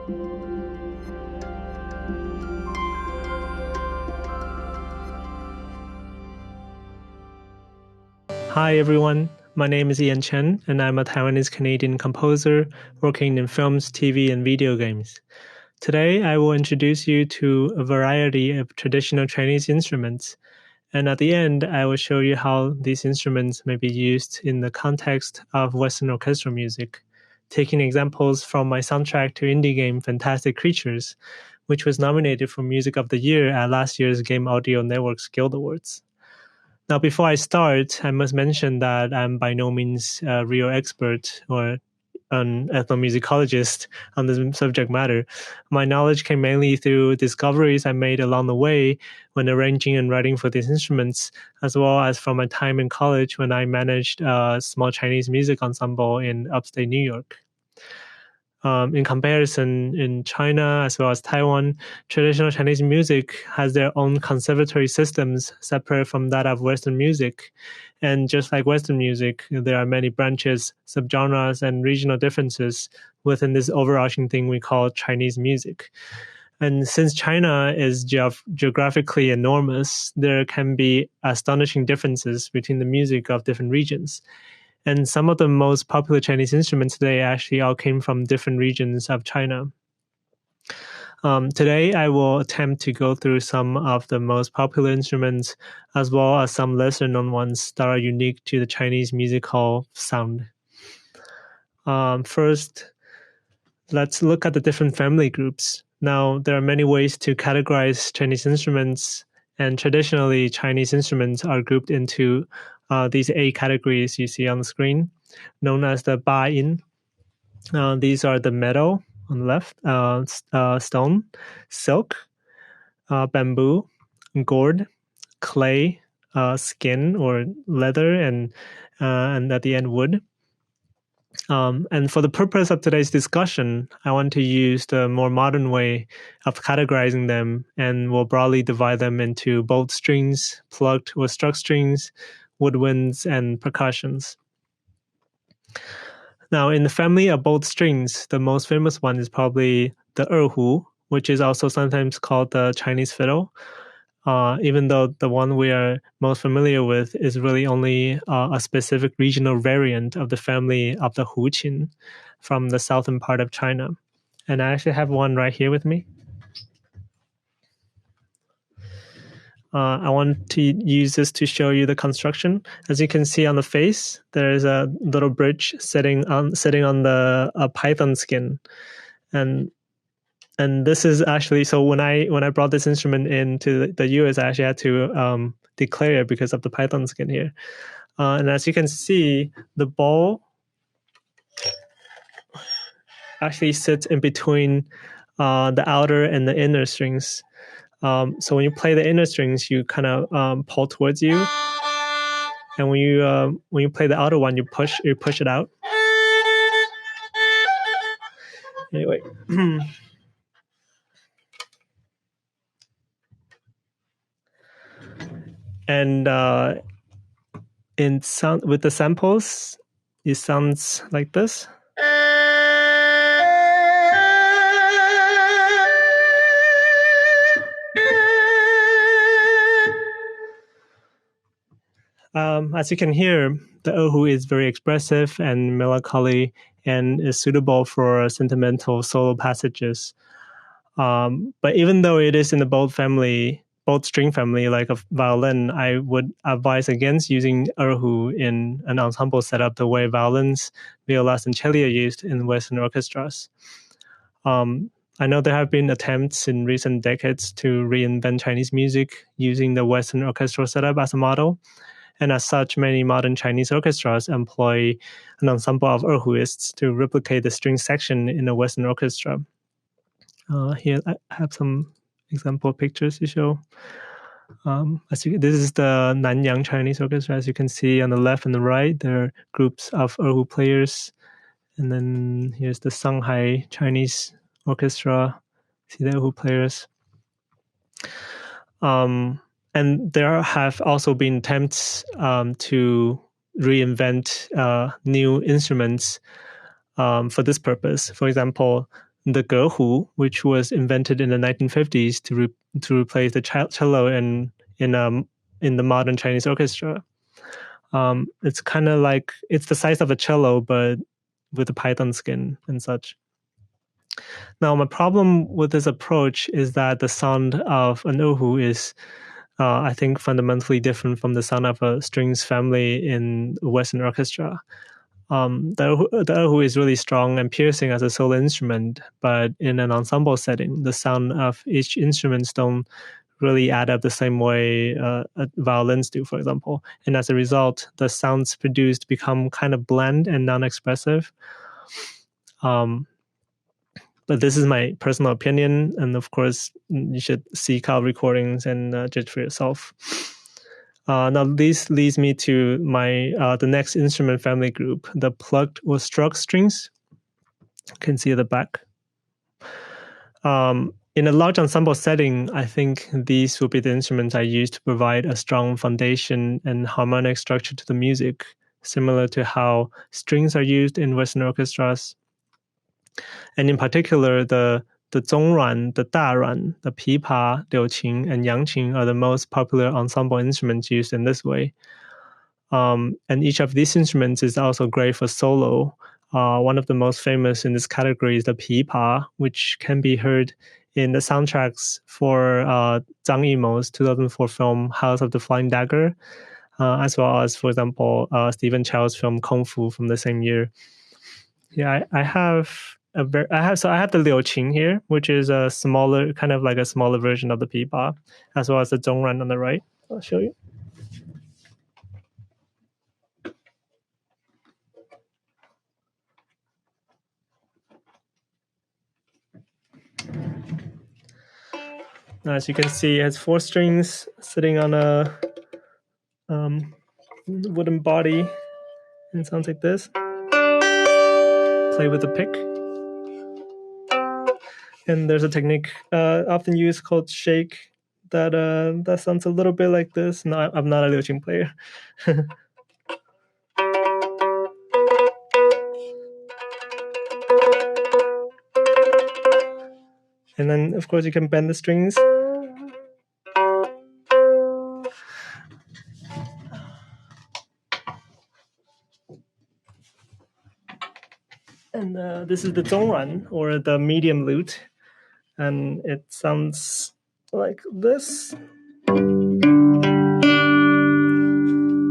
Hi everyone, my name is Ian Chen, and I'm a Taiwanese-Canadian composer working in films, TV, and video games. Today, I will introduce you to a variety of traditional Chinese instruments, and at the end, I will show you how these instruments may be used in the context of Western orchestral music, taking examples from my soundtrack to indie game Fantastic Creatures, which was nominated for Music of the Year at last year's Game Audio Network's Guild Awards. Now, before I start, I must mention that I'm by no means a real expert or an ethnomusicologist on this subject matter. My knowledge came mainly through discoveries I made along the way when arranging and writing for these instruments, as well as from my time in college when I managed a small Chinese music ensemble in upstate New York. In comparison, in China as well as Taiwan, traditional Chinese music has their own conservatory systems separate from that of Western music. And just like Western music, there are many branches, subgenres, and regional differences within this overarching thing we call Chinese music. And since China is geographically enormous, there can be astonishing differences between the music of different regions. And some of the most popular Chinese instruments today actually all came from different regions of China. Today, I will attempt to go through some of the most popular instruments, as well as some lesser known ones that are unique to the Chinese musical sound. First, let's look at the different family groups. Now, there are many ways to categorize Chinese instruments, and traditionally, Chinese instruments are grouped into these 8 categories you see on the screen, known as the Ba Yin. These are the metal on the left, stone, silk, bamboo, gourd, clay, skin or leather, and at the end wood. And for the purpose of today's discussion, I want to use the more modern way of categorizing them, and we'll broadly divide them into bowed strings, plucked or struck strings, woodwinds, and percussions. Now, in the family of bowed strings, the most famous one is probably the erhu, which is also sometimes called the Chinese fiddle, even though the one we are most familiar with is really only a specific regional variant of the family of the huqin from the southern part of China. And I actually have one right here with me. I want to use this to show you the construction. As you can see on the face, there is a little bridge sitting on the python skin, and this is actually, so when I brought this instrument into the US, I actually had to declare it because of the python skin here. And as you can see, the bow actually sits in between the outer and the inner strings. So when you play the inner strings, you kind of pull towards you, and when you play the outer one, you push it out. Anyway. And in sound with the samples, it sounds like this. As you can hear, the erhu is very expressive and melancholy, and is suitable for sentimental solo passages. But even though it is in the bowed string family, like a violin, I would advise against using erhu in an ensemble setup the way violins, violas, and cello are used in Western orchestras. I know there have been attempts in recent decades to reinvent Chinese music using the Western orchestral setup as a model. And as such, many modern Chinese orchestras employ an ensemble of erhuists to replicate the string section in a Western orchestra. Here I have some example pictures to show. This is the Nanyang Chinese Orchestra. As you can see on the left and the right, there are groups of erhu players. And then here's the Shanghai Chinese Orchestra. See the erhu players. And there have also been attempts to reinvent new instruments for this purpose. For example, the gehu, which was invented in the 1950s to replace the cello in the modern Chinese orchestra. It's kind of like, it's the size of a cello, but with a python skin and such. Now, my problem with this approach is that the sound of an erhu is, I think, fundamentally different from the sound of a strings family in a Western orchestra. The erhu is really strong and piercing as a solo instrument, but in an ensemble setting, the sound of each instrument don't really add up the same way violins do, for example. And as a result, the sounds produced become kind of bland and non-expressive. But this is my personal opinion, and of course, you should seek out recordings and judge for yourself. Now, this leads me to the next instrument family group, the plucked or struck strings. You can see at the back. In a large ensemble setting, I think these will be the instruments I use to provide a strong foundation and harmonic structure to the music, similar to how strings are used in Western orchestras. And in particular, the zongruan, the daruan, the pipa, liuqing, and yangqing are the most popular ensemble instruments used in this way. And each of these instruments is also great for solo. One of the most famous in this category is the pipa, which can be heard in the soundtracks for Zhang Yimou's 2004 film House of the Flying Dagger, as well as, for example, Stephen Chow's film Kung Fu from the same year. Yeah, I have the liuqing here, which is a smaller, kind of like a smaller version of the pipa, as well as the zongruan on the right. I'll show you. As you can see, it has 4 strings sitting on a wooden body, and it sounds like this. Play with the pick. And there's a technique often used called shake that sounds a little bit like this. No, I'm not a liuqing player. And then, of course, you can bend the strings. And this is the zongruan, or the medium lute. And it sounds like this.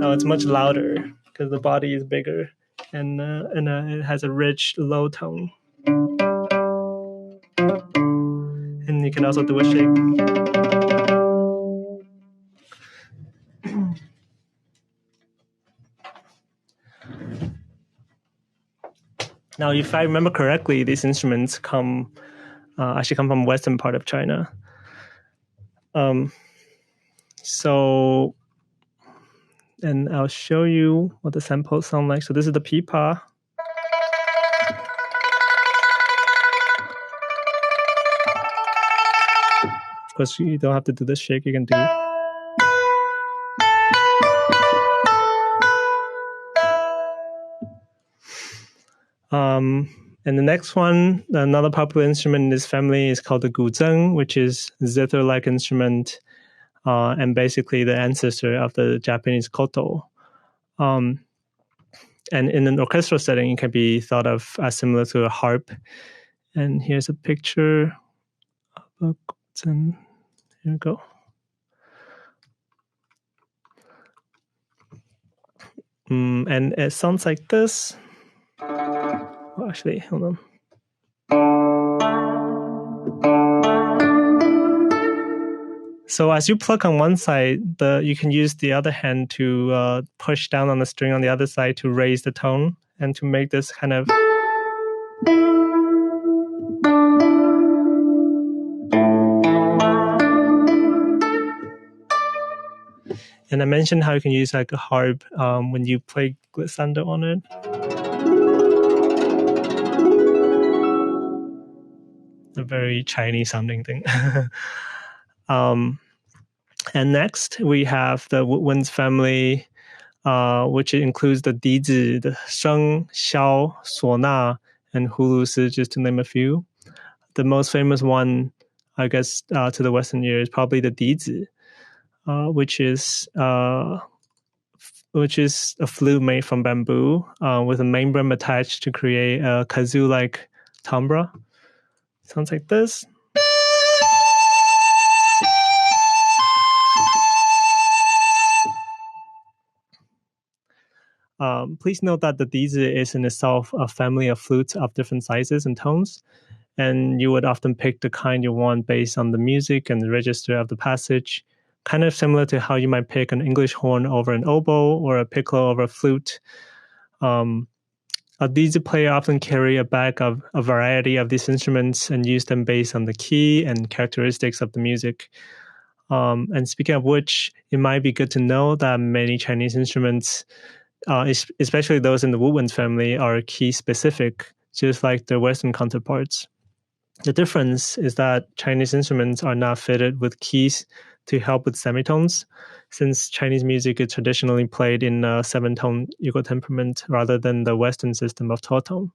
Now it's much louder because the body is bigger, and it has a rich low tone. And you can also do a shake. Now, if I remember correctly, these instruments actually come from western part of China. And I'll show you what the samples sound like. So this is the pipa. Of course, you don't have to do the shake. You can do. And the next one, another popular instrument in this family is called the guzheng, which is a zither-like instrument, and basically the ancestor of the Japanese koto. And in an orchestral setting, it can be thought of as similar to a harp. And here's a picture of a guzheng. Here we go. And it sounds like this. Oh, actually, hold on. So as you pluck on one side, you can use the other hand to push down on the string on the other side to raise the tone and to make this kind of. And I mentioned how you can use like a harp when you play glissando on it. A very Chinese sounding thing. And next we have the woodwinds family, which includes the dizi, the sheng, xiao, suona, and hulusi, just to name a few. the most famous one, I guess, to the Western ear is probably the dizi, which is a flute made from bamboo with a membrane attached to create a kazoo-like timbre. Sounds like this. Please note that the dizi is in itself a family of flutes of different sizes and tones, and you would often pick the kind you want based on the music and the register of the passage, kind of similar to how you might pick an English horn over an oboe or a piccolo over a flute. A dizi player often carry a bag of a variety of these instruments and use them based on the key and characteristics of the music. And speaking of which, it might be good to know that many Chinese instruments, especially those in the woodwinds family, are key specific, just like their Western counterparts. The difference is that Chinese instruments are not fitted with keys to help with semitones, since Chinese music is traditionally played in a 7-tone equal temperament rather than the Western system of 12-tone.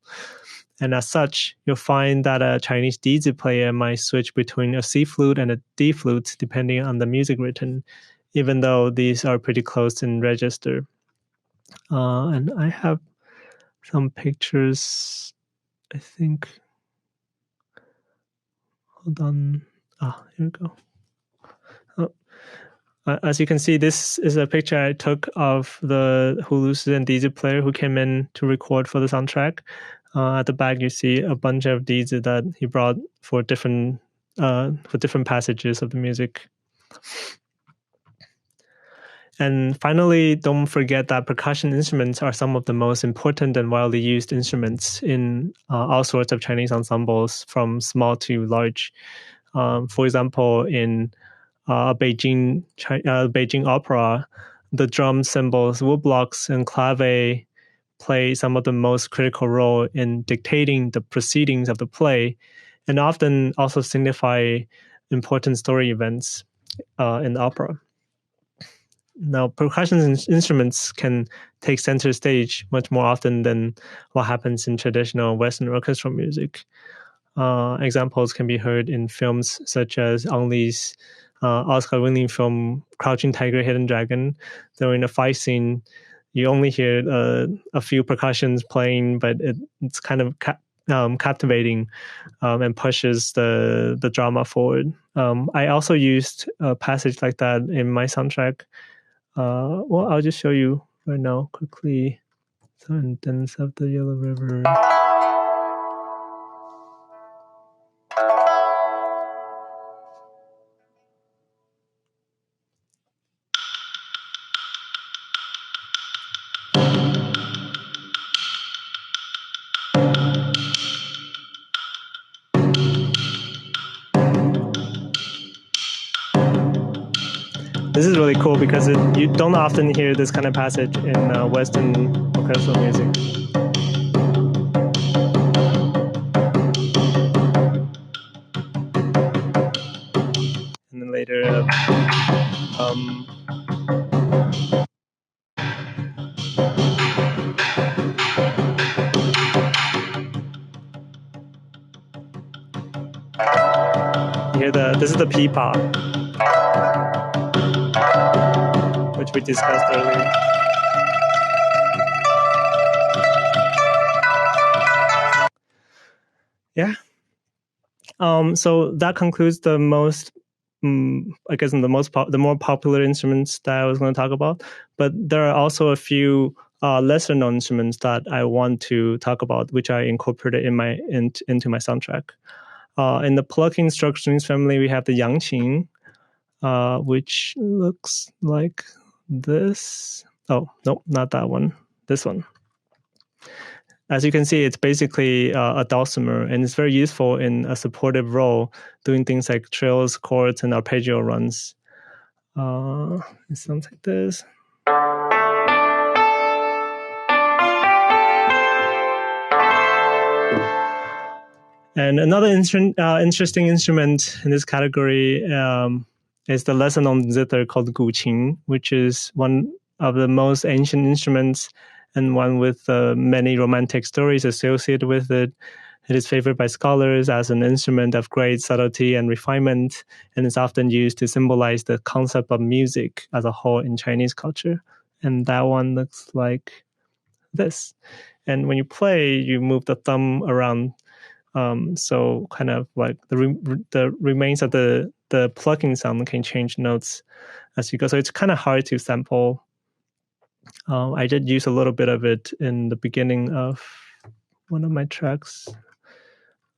And as such, you'll find that a Chinese dizi player might switch between a C flute and a D flute depending on the music written, even though these are pretty close in register. And I have some pictures, I think. Hold on. Here we go. As you can see, this is a picture I took of the Hulusi and dizi player who came in to record for the soundtrack. At the back, you see a bunch of dizi that he brought for different passages of the music. And finally, don't forget that percussion instruments are some of the most important and widely used instruments in all sorts of Chinese ensembles, from small to large. For example, in Beijing opera, the drum cymbals, woodblocks, and clave play some of the most critical role in dictating the proceedings of the play, and often also signify important story events in the opera. Now, percussion instruments can take center stage much more often than what happens in traditional Western orchestral music. Examples can be heard in films such as Ang Lee's Oscar-winning film Crouching Tiger, Hidden Dragon. During a fight scene, you only hear a few percussions playing, but it's kind of captivating and pushes the drama forward. I also used a passage like that in my soundtrack. I'll just show you right now quickly. Sentence of the Yellow River. This is really cool because you don't often hear this kind of passage in Western orchestral music. And then later, you hear this is the peepah, which we discussed earlier. Yeah. So that concludes the most, I guess, the more popular instruments that I was going to talk about. But there are also a few lesser known instruments that I want to talk about, which I incorporated into my soundtrack. In the plucking struck strings family, we have the yangqin, which looks like this. Oh, no, not that one. This one. As you can see, it's basically a dulcimer, and it's very useful in a supportive role, doing things like trills, chords, and arpeggio runs. It sounds like this. And another interesting instrument in this category is the lesser-known zither called guqin, which is one of the most ancient instruments and one with many romantic stories associated with it. It is favored by scholars as an instrument of great subtlety and refinement, and is often used to symbolize the concept of music as a whole in Chinese culture. And that one looks like this. And when you play, you move the thumb around. So kind of like the remains of the plucking sound can change notes as you go. So it's kind of hard to sample. I did use a little bit of it in the beginning of one of my tracks.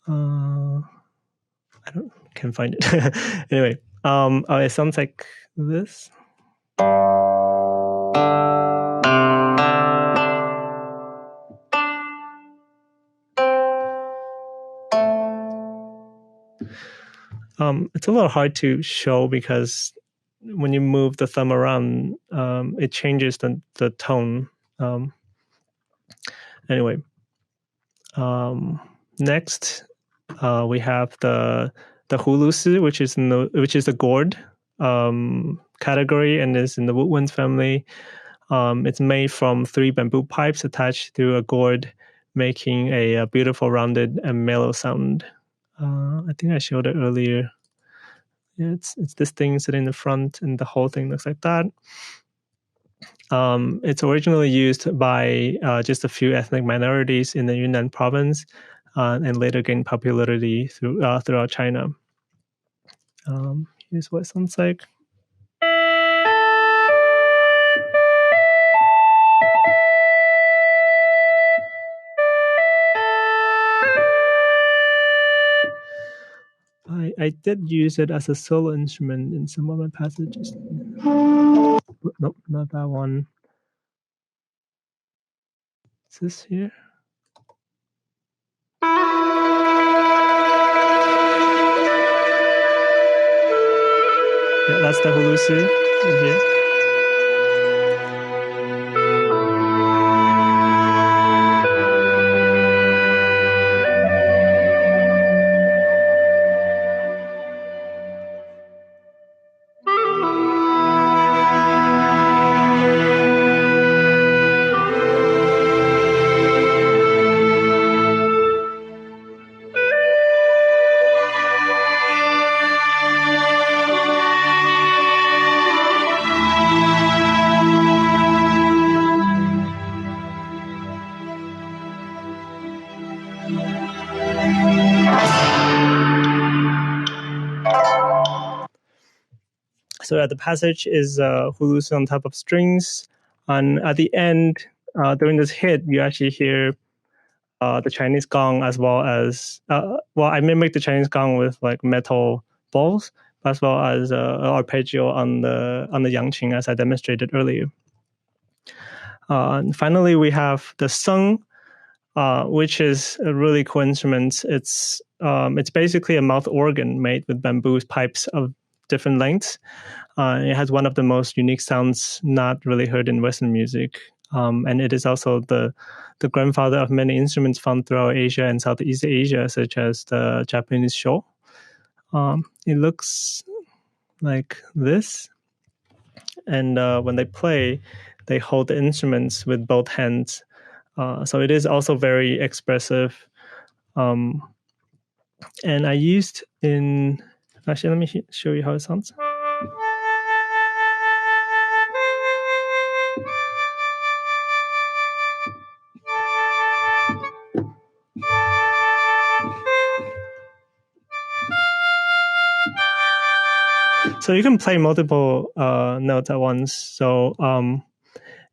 Can't find it. Anyway, it sounds like this. It's a little hard to show because when you move the thumb around, it changes the tone. Anyway, next we have the hulusi, which is the gourd category and is in the woodwind family. It's made from 3 bamboo pipes attached through a gourd, making a beautiful, rounded, and mellow sound. I think I showed it earlier. Yeah, it's this thing sitting in the front, and the whole thing looks like that. It's originally used by just a few ethnic minorities in the Yunnan province, and later gained popularity throughout China. Here's what it sounds like. I did use it as a solo instrument in some of my passages. Nope, not that one. Is this here? Yeah, that's the hulusi here. So the passage is hulusi on top of strings, and at the end, during this hit, you actually hear the Chinese gong as well as I mimic the Chinese gong with like metal balls, as well as arpeggio on the yangqing, as I demonstrated earlier. And finally, we have the sung, which is a really cool instrument. It's basically a mouth organ made with bamboo pipes of different lengths. It has one of the most unique sounds not really heard in Western music. And it is also the grandfather of many instruments found throughout Asia and Southeast Asia, such as the Japanese sho. It looks like this. And when they play, they hold the instruments with both hands. So it is also very expressive. And I used in... Actually, let me show you how it sounds. So you can play multiple notes at once. So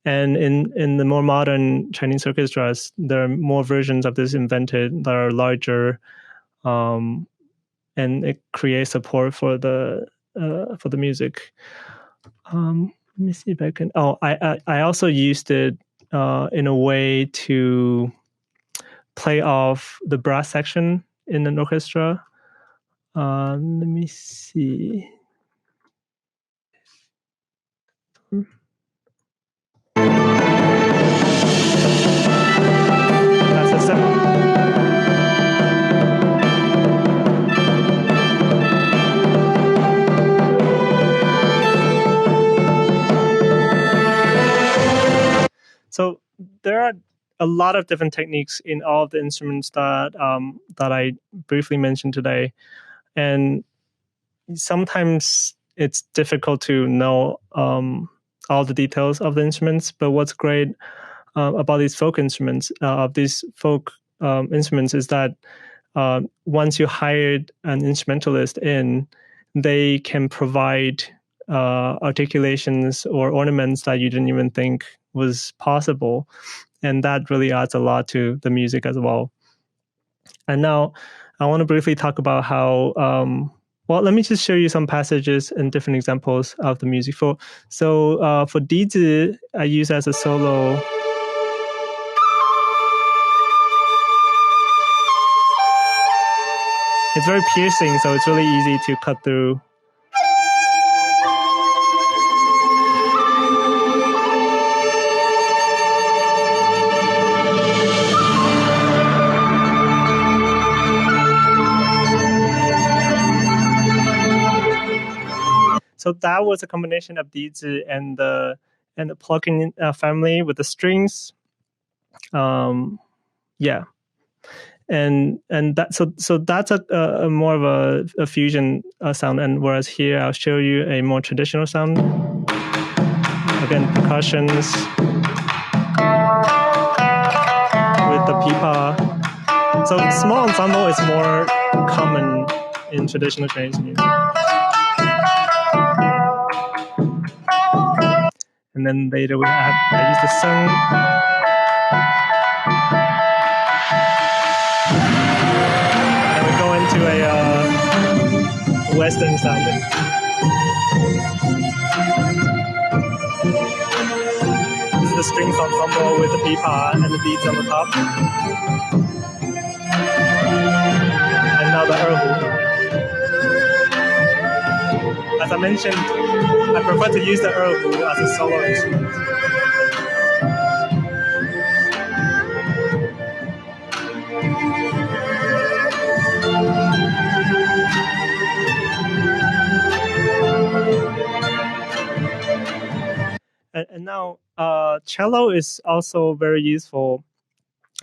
and in the more modern Chinese orchestras, there are more versions of this invented that are larger, and it creates support for the music. Let me see if I can. Oh, I also used it in a way to play off the brass section in an orchestra. Let me see. That's a 7. So there are a lot of different techniques in all of the instruments that I briefly mentioned today, and sometimes it's difficult to know all the details of the instruments. But what's great about these folk instruments, is that once you hired an instrumentalist in, they can provide articulations or ornaments that you didn't even think was possible. And that really adds a lot to the music as well. And now I want to briefly talk about how, let me just show you some passages and different examples of the music. For Dizi, I use as a solo. It's very piercing, so it's really easy to cut through. So that was a combination of Dizi and the plugin family with the strings. And that's a more of a fusion sound. And whereas here I'll show you a more traditional sound. Again, percussions with the pipa. So small ensemble is more common in traditional Chinese music. And then later I use the sung. And we go into a Western sound. This is the strings ensemble with the pipa and the beats on the top. And now the erhu. As I mentioned, I prefer to use the erhu as a solo instrument. And now, cello is also very useful,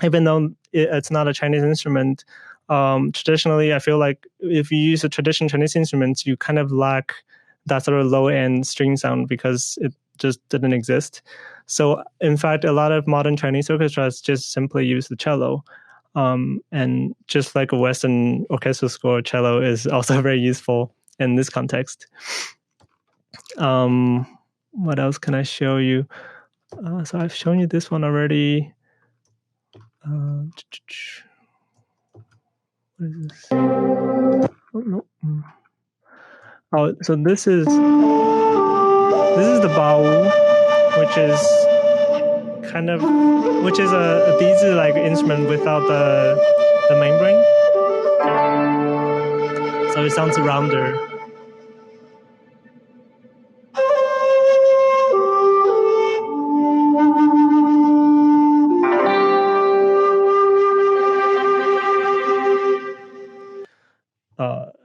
even though it's not a Chinese instrument. Traditionally, I feel like if you use a traditional Chinese instrument, you kind of lack that sort of low-end string sound because it just didn't exist. So, in fact, a lot of modern Chinese orchestras just simply use the cello. And just like a Western orchestral score, cello is also very useful in this context. What else can I show you? So I've shown you this one already. What is this? Oh, no. Oh, so this is the bawu, which is a Dizi-like instrument without the membrane. So it sounds rounder.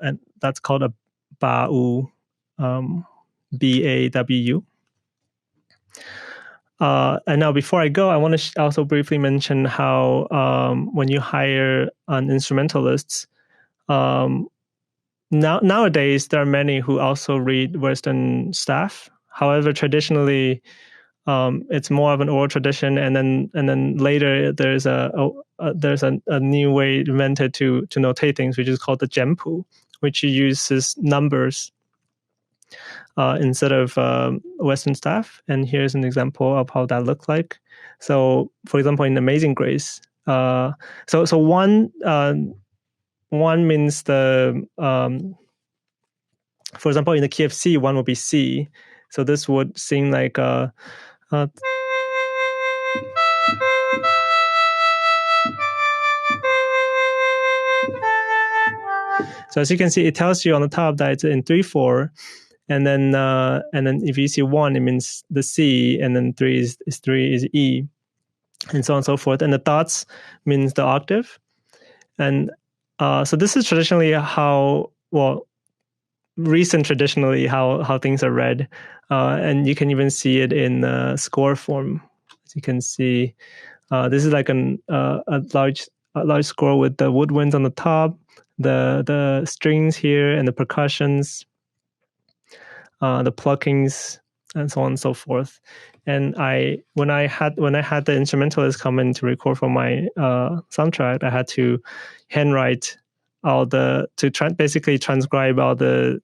And that's called a bawu, B-A-W-U. And now, before I go, I want to also briefly mention how when you hire an instrumentalist, nowadays there are many who also read Western staff. However, traditionally, it's more of an oral tradition, and then later there's a new way invented to notate things, which is called the Jampu, which uses numbers instead of Western staff. And here's an example of how that looks like. So, for example, in Amazing Grace, so one means the for example, in the key of C, one would be C. So this would seem like so as you can see, it tells you on the top that it's in 3/4, and then if you see 1, it means the C, and then 3 is E, and so on and so forth. And the dots means the octave. And so this is traditionally traditionally how things are read, and you can even see it in score form. As you can see, This is like a large score with the woodwinds on the top, the strings here, and the percussions, the pluckings, and so on and so forth. And when I had the instrumentalist come in to record for my soundtrack, I had to handwrite basically transcribe all the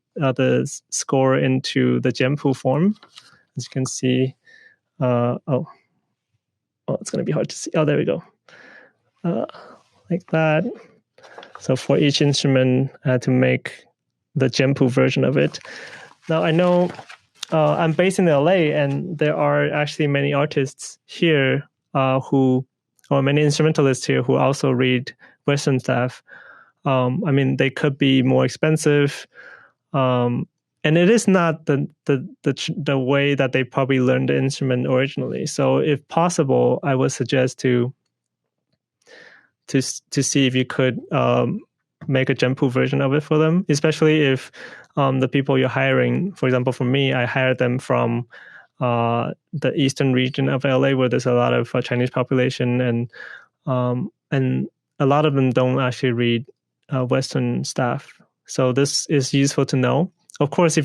score into the Jampu form. As you can see, it's going to be hard to see. Oh, there we go. Like that. So for each instrument, I had to make the Jampu version of it. Now I know I'm based in LA, and there are actually many artists here or many instrumentalists here who also read Western stuff. I mean, they could be more expensive, and it is not the way that they probably learned the instrument originally. So, if possible, I would suggest to see if you could make a Jampu version of it for them, especially if the people you're hiring, for example, for me, I hired them from the eastern region of LA, where there's a lot of Chinese population, and a lot of them don't actually read Western stuff. So this is useful to know. Of course, if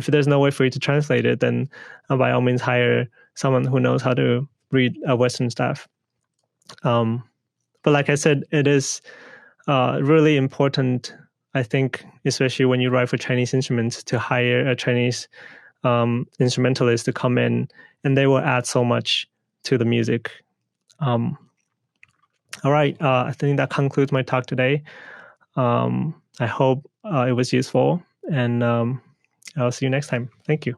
there's no way for you to translate it, then by all means hire someone who knows how to read Western stuff. But like I said, it is really important, I think, especially when you write for Chinese instruments, to hire a Chinese instrumentalist to come in, and they will add so much to the music. All right, I think that concludes my talk today. I hope it was useful, and I'll see you next time. Thank you.